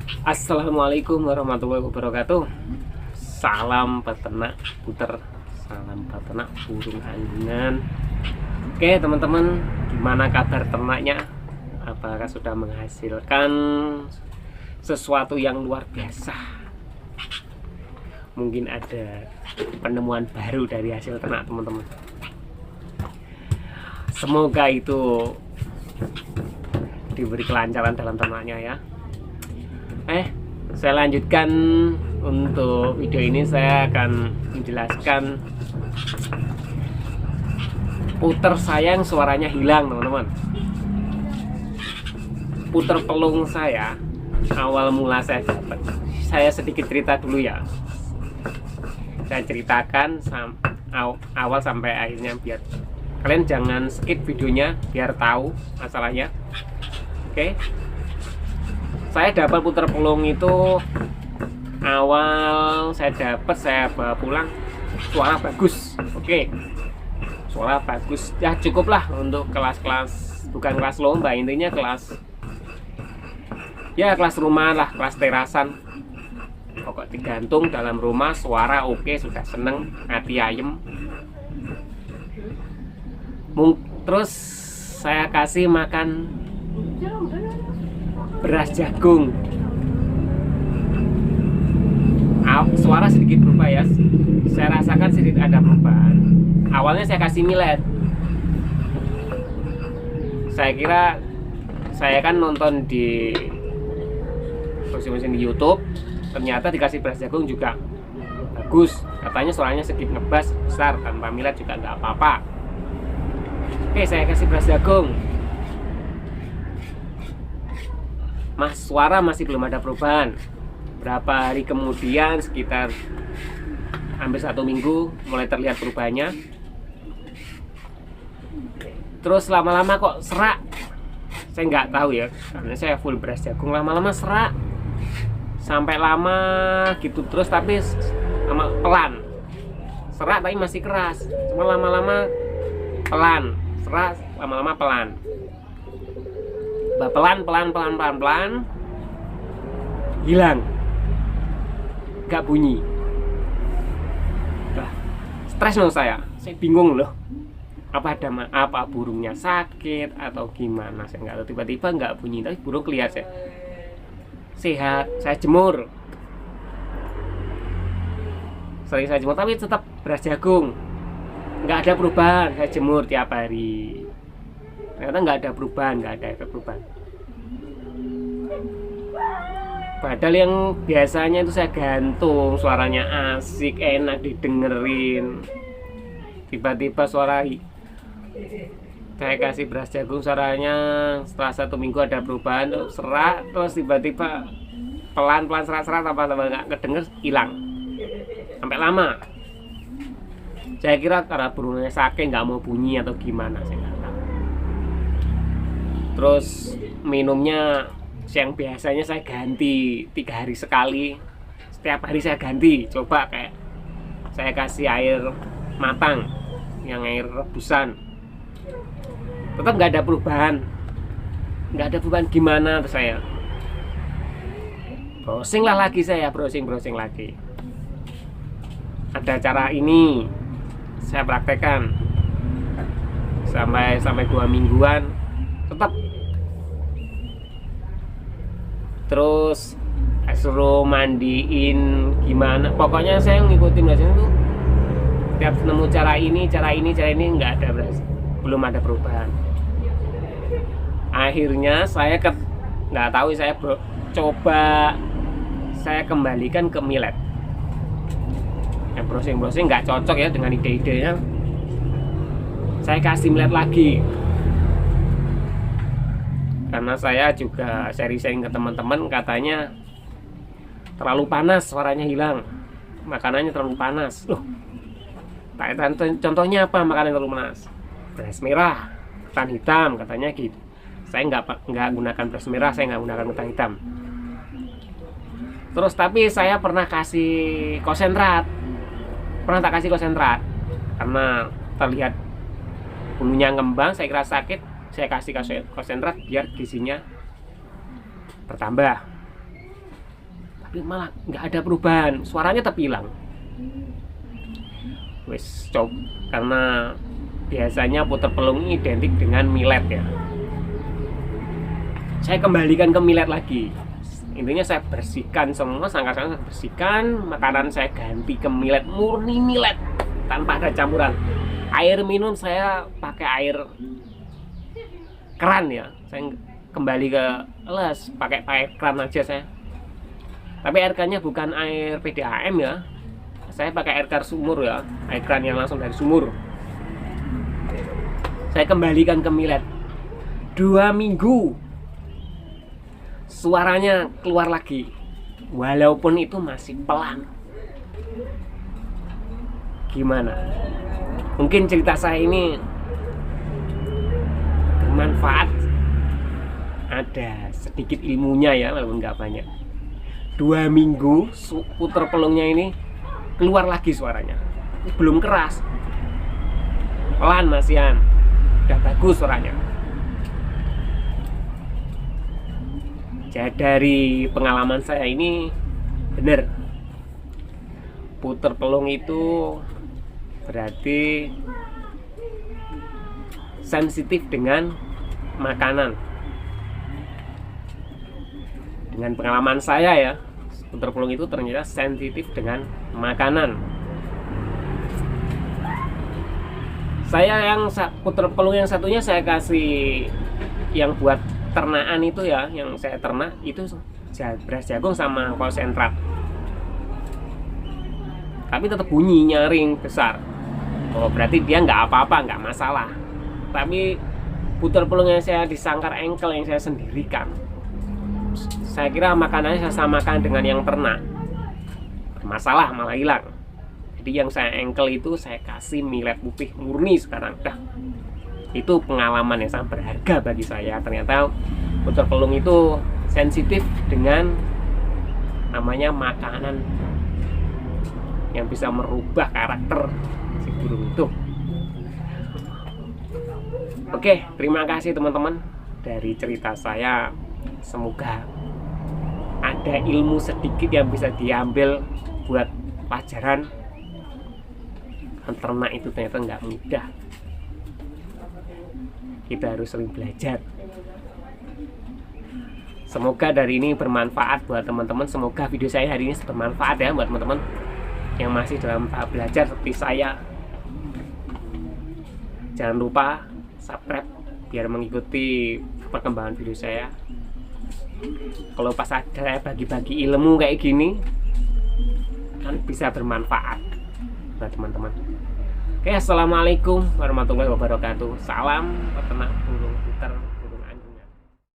Assalamualaikum warahmatullahi wabarakatuh. Salam peternak puter, salam peternak burung anggingan. Oke teman-teman, gimana kabar ternaknya? Apakah sudah menghasilkan sesuatu yang luar biasa? Mungkin ada penemuan baru dari hasil ternak teman-teman. Semoga itu diberi kelancaran dalam ternaknya ya. Saya lanjutkan. Untuk video ini saya akan menjelaskan puter saya yang suaranya hilang teman-teman. Puter pelung saya awal mula saya dapat, saya sedikit cerita dulu ya. Saya ceritakan awal sampai akhirnya biar kalian jangan skip videonya biar tahu masalahnya. Oke. Saya dapat puter pelung itu awal saya bawa pulang, suara bagus. Oke. Suara bagus. Ya cukuplah untuk kelas-kelas, bukan kelas lomba, intinya kelas rumah lah, kelas terasan. Pokok digantung dalam rumah, suara oke, sudah seneng, hati ayem. Terus saya kasih makan beras jagung. Suara sedikit berubah ya. Saya rasakan sedikit ada perubahan. Awalnya saya kasih millet. Saya kira, saya kan nonton di mesin di YouTube, ternyata dikasih beras jagung juga bagus. Katanya suaranya sedikit ngebas besar, tanpa millet juga nggak apa-apa. Oke, saya kasih beras jagung. Suara masih belum ada perubahan. Berapa hari kemudian, sekitar hampir 1 minggu, mulai terlihat perubahannya. Terus lama-lama kok serak. Saya nggak tahu ya, karena saya full beras jagung. Lama-lama serak, sampai lama gitu terus, tapi pelan. Serak tapi masih keras. Cuma lama-lama pelan, serak lama-lama pelan. Pelan hilang, nggak bunyi. Stres loh saya bingung loh, apa burungnya sakit atau gimana, saya nggak tahu. Tiba-tiba nggak bunyi, tapi burung kelihatan sehat. Saya jemur, sering saya jemur, tapi tetap beras jagung, nggak ada perubahan. Saya jemur tiap hari, ternyata nggak ada perubahan, nggak ada efek perubahan. Padahal yang biasanya itu saya gantung, suaranya asik, enak didengerin. Tiba-tiba saya kasih beras jagung, suaranya setelah 1 minggu ada perubahan, serak, terus tiba-tiba pelan-pelan serak-serak, apa-apa nggak kedenger, hilang sampai lama. Saya kira karena burungnya sakit nggak mau bunyi atau gimana, saya nggak tahu. Terus minumnya yang biasanya saya ganti 3 hari sekali, setiap hari saya ganti. Coba kayak saya kasih air matang, yang air rebusan, tetap nggak ada perubahan. Gimana? Terus saya browsing lagi. Ada cara ini, saya praktekkan sampai 2 mingguan, tetap. Terus suruh mandiin gimana, pokoknya saya ngikutin biasanya tuh. Tiap nemu cara ini nggak ada, belum ada perubahan. Akhirnya saya nggak tahu, saya coba saya kembalikan ke millet. Yang browsing nggak cocok ya dengan ide-idenya. Saya kasih millet lagi, karena saya juga sharing ke teman-teman, katanya terlalu panas, suaranya hilang, makanannya terlalu panas. Loh, contohnya apa makanan terlalu panas? Beras merah, ketan hitam, katanya gitu. Saya nggak gunakan beras merah, saya nggak gunakan ketan hitam. Terus tapi saya pernah kasih konsentrat, karena terlihat bulunya ngembang, saya kira sakit. Saya kasih konsentrat biar gizinya bertambah. tapi malah nggak ada perubahan, suaranya tapi hilang. Wes coba, karena biasanya puter pelung ini identik dengan millet ya, saya kembalikan ke millet lagi. Intinya saya bersihkan semua, sangkar-sangkar saya bersihkan, makanan saya ganti ke millet, murni millet tanpa ada campuran. Air minum saya pakai air keran ya, saya kembali ke les pakai air keran aja saya. Tapi air kerannya bukan air PDAM ya, saya pakai air keran sumur ya, air keran yang langsung dari sumur. Saya kembalikan ke millet. 2 minggu suaranya keluar lagi, walaupun itu masih pelan. Gimana? Mungkin cerita saya ini bermanfaat, ada sedikit ilmunya ya, walaupun nggak banyak. 2 minggu puter pelungnya ini keluar lagi suaranya, belum keras, pelan masihan, udah bagus suaranya. Jadi dari pengalaman saya ini bener, puter pelung itu berarti sensitif dengan makanan. Dengan pengalaman saya ya, puter pelung itu ternyata sensitif dengan makanan. Saya yang puter pelung yang satunya saya kasih yang buat ternaan itu ya, yang saya ternak itu beras jagung sama konsentrat. Tapi tetap bunyi nyaring besar. Oh berarti dia nggak apa-apa, nggak masalah. Tapi puter pelung yang saya disangkar engkel yang saya sendirikan, saya kira makanannya saya samakan dengan yang ternak, bermasalah malah hilang. Jadi yang saya engkel itu saya kasih millet putih murni sekarang. Dah, itu pengalaman yang sangat berharga bagi saya. Ternyata puter pelung itu sensitif dengan namanya makanan yang bisa merubah karakter si burung itu. Oke, terima kasih teman-teman dari cerita saya. Semoga ada ilmu sedikit yang bisa diambil buat pelajaran. Ternak itu ternyata nggak mudah. Kita harus sering belajar. Semoga dari ini bermanfaat buat teman-teman. Semoga video saya hari ini bermanfaat ya buat teman-teman yang masih dalam tahap belajar seperti saya. Jangan lupa subscribe biar mengikuti perkembangan video saya. Kalau pas ada bagi-bagi ilmu kayak gini kan bisa bermanfaat buat teman-teman. Oke, assalamualaikum warahmatullahi wabarakatuh. Salam peternak burung puter.